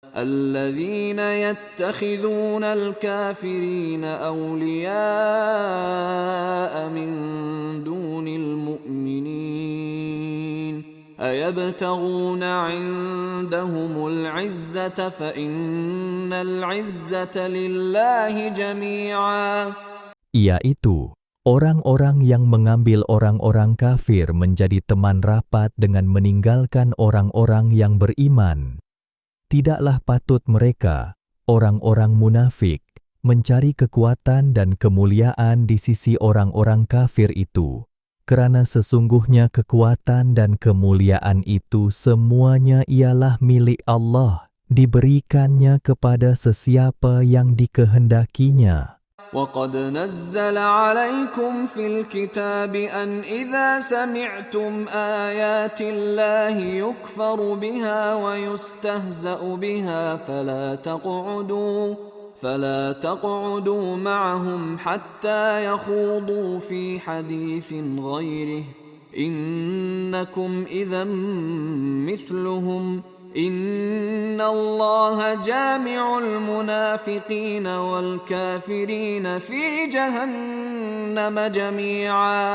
الذين يتخذون الكافرين أولياء من دون المؤمنين أيبتغون عندهم العزة فإن العزة لله جميعا. Yaitu orang-orang yang mengambil orang-orang kafir menjadi teman rapat dengan meninggalkan orang-orang yang beriman. Tidaklah patut mereka, orang-orang munafik, mencari kekuatan dan kemuliaan di sisi orang-orang kafir itu, karena sesungguhnya kekuatan dan kemuliaan itu semuanya ialah milik Allah, diberikannya kepada sesiapa yang dikehendakinya. وَقَدْ نَزَّلَ عَلَيْكُمْ فِي الْكِتَابِ أَنْ إِذَا سَمِعْتُمْ آيَاتِ اللَّهِ يُكْفَرُ بِهَا وَيُسْتَهْزَأُ بِهَا فَلَا تَقْعُدُوا مَعَهُمْ حَتَّى يَخُوضُوا فِي حَدِيثٍ غَيْرِهِ إِنَّكُمْ إِذًا مِثْلُهُمْ إِنَّ اللَّهَ جَامِعُ الْمُنَافِقِينَ وَالْكَافِرِينَ فِي جَهَنَّمَ جَمِيعًا.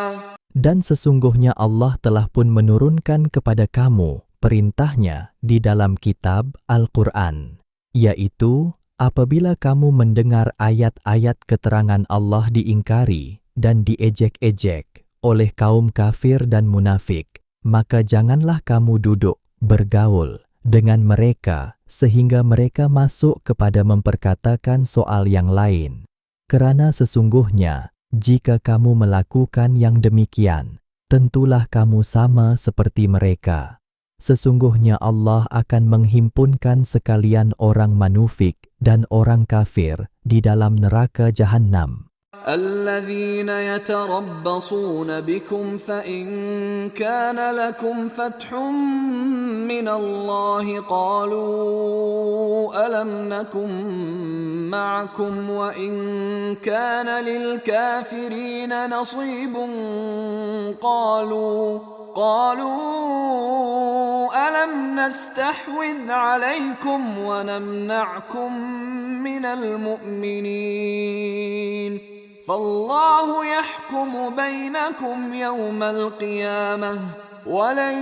Dan sesungguhnya Allah telah pun menurunkan kepada kamu perintahnya di dalam kitab Al-Quran, yaitu apabila kamu mendengar ayat-ayat keterangan Allah diingkari dan diejek-ejek oleh kaum kafir dan munafik, maka janganlah kamu duduk bergaul dengan mereka sehingga mereka masuk kepada memperkatakan soal yang lain. Kerana sesungguhnya, jika kamu melakukan yang demikian, tentulah kamu sama seperti mereka. Sesungguhnya Allah akan menghimpunkan sekalian orang munafik dan orang kafir di dalam neraka Jahannam. الذين يتربصون بكم فإن كان لكم فتح من الله قالوا ألم نكن معكم وإن كان للكافرين نصيب قالوا ألم نستحوذ عليكم ونمنعكم من المؤمنين فالله يحكم بينكم يوم القيامة ولن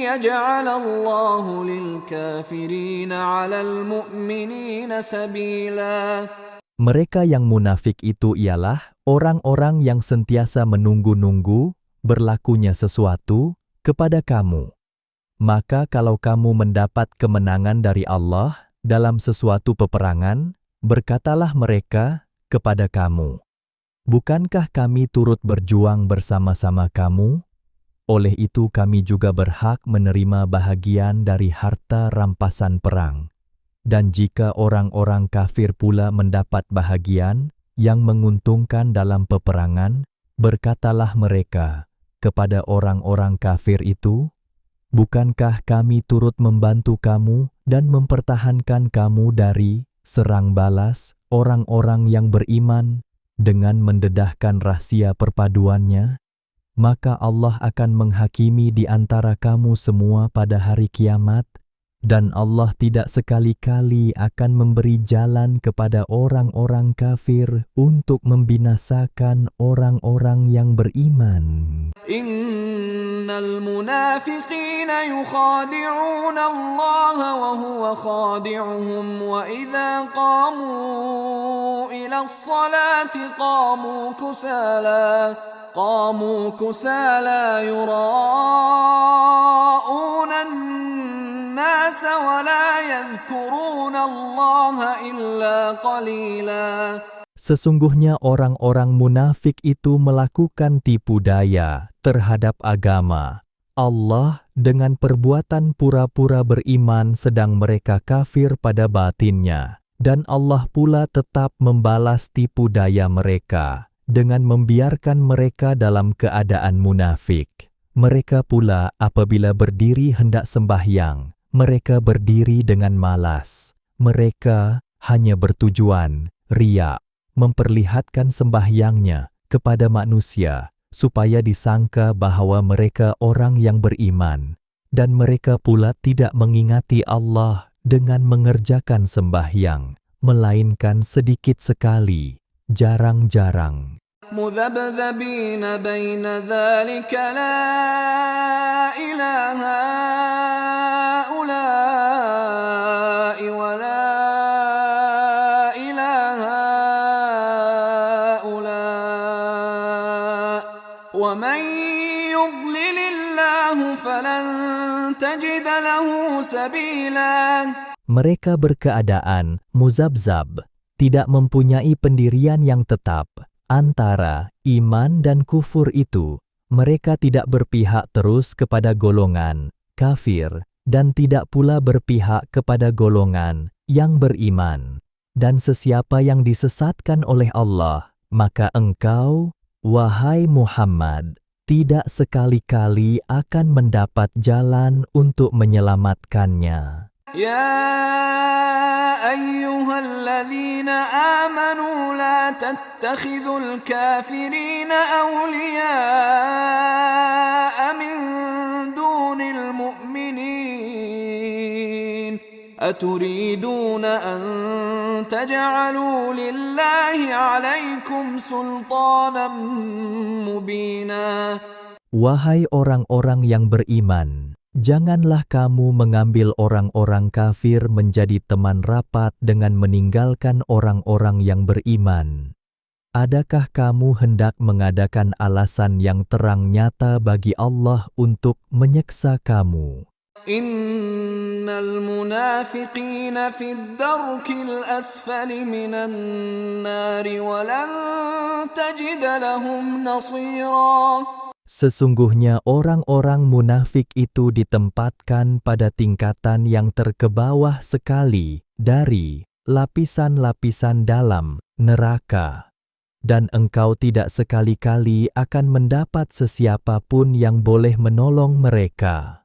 يجعل الله للكافرين على المؤمنين سبيلا. Mereka yang munafik itu ialah orang-orang yang sentiasa menunggu-nunggu berlakunya sesuatu kepada kamu. Maka kalau kamu mendapat kemenangan dari Allah dalam sesuatu peperangan, berkatalah mereka kepada kamu, bukankah kami turut berjuang bersama-sama kamu? Oleh itu kami juga berhak menerima bahagian dari harta rampasan perang. Dan jika orang-orang kafir pula mendapat bahagian yang menguntungkan dalam peperangan, berkatalah mereka kepada orang-orang kafir itu, bukankah kami turut membantu kamu dan mempertahankan kamu dari serang balas orang-orang yang beriman dengan mendedahkan rahsia perpaduannya? Maka Allah akan menghakimi di antara kamu semua pada hari kiamat, dan Allah tidak sekali-kali akan memberi jalan kepada orang-orang kafir untuk membinasakan orang-orang yang beriman. Innal munafiqina yukhadi'una Allah wa huwa khadi'uhum wa idza qamu ila as-salati qamu kusala yura'una الناس ولا يذكرون الله إلا قليلا. Sesungguhnya orang-orang munafik itu melakukan tipu daya terhadap agama Allah dengan perbuatan pura-pura beriman sedang mereka kafir pada batinnya. Dan Allah pula tetap membalas tipu daya mereka dengan membiarkan mereka dalam keadaan munafik. Mereka pula apabila berdiri hendak sembahyang, mereka berdiri dengan malas. Mereka hanya bertujuan riya, memperlihatkan sembahyangnya kepada manusia, supaya disangka bahawa mereka orang yang beriman. Dan mereka pula tidak mengingati Allah dengan mengerjakan sembahyang, melainkan sedikit sekali, jarang-jarang. مذبذبين بين ذلك لا إلى هؤلاء ولا إلى هؤلاء ومن يضلل الله فلن تجد له سبيلا. Mereka berkeadaan muzabzab, tidak mempunyai pendirian yang tetap. Antara iman dan kufur itu, mereka tidak berpihak terus kepada golongan kafir dan tidak pula berpihak kepada golongan yang beriman. Dan sesiapa yang disesatkan oleh Allah, maka engkau, wahai Muhammad, tidak sekali-kali akan mendapat jalan untuk menyelamatkannya. يا أيها الذين آمنوا لا تتخذوا الكافرين أولياء من دون المؤمنين أتريدون أن تجعلوا لله عليكم سلطانا مبينا. Wahai orang-orang yang beriman, janganlah kamu mengambil orang-orang kafir menjadi teman rapat dengan meninggalkan orang-orang yang beriman. Adakah kamu hendak mengadakan alasan yang terang nyata bagi Allah untuk menyeksa kamu? Innal munafiqina fid darkil asfali minan nari wa lan tajid lahum nasira. Sesungguhnya orang-orang munafik itu ditempatkan pada tingkatan yang terkebawah sekali dari lapisan-lapisan dalam neraka. Dan engkau tidak sekali-kali akan mendapat sesiapa pun yang boleh menolong mereka.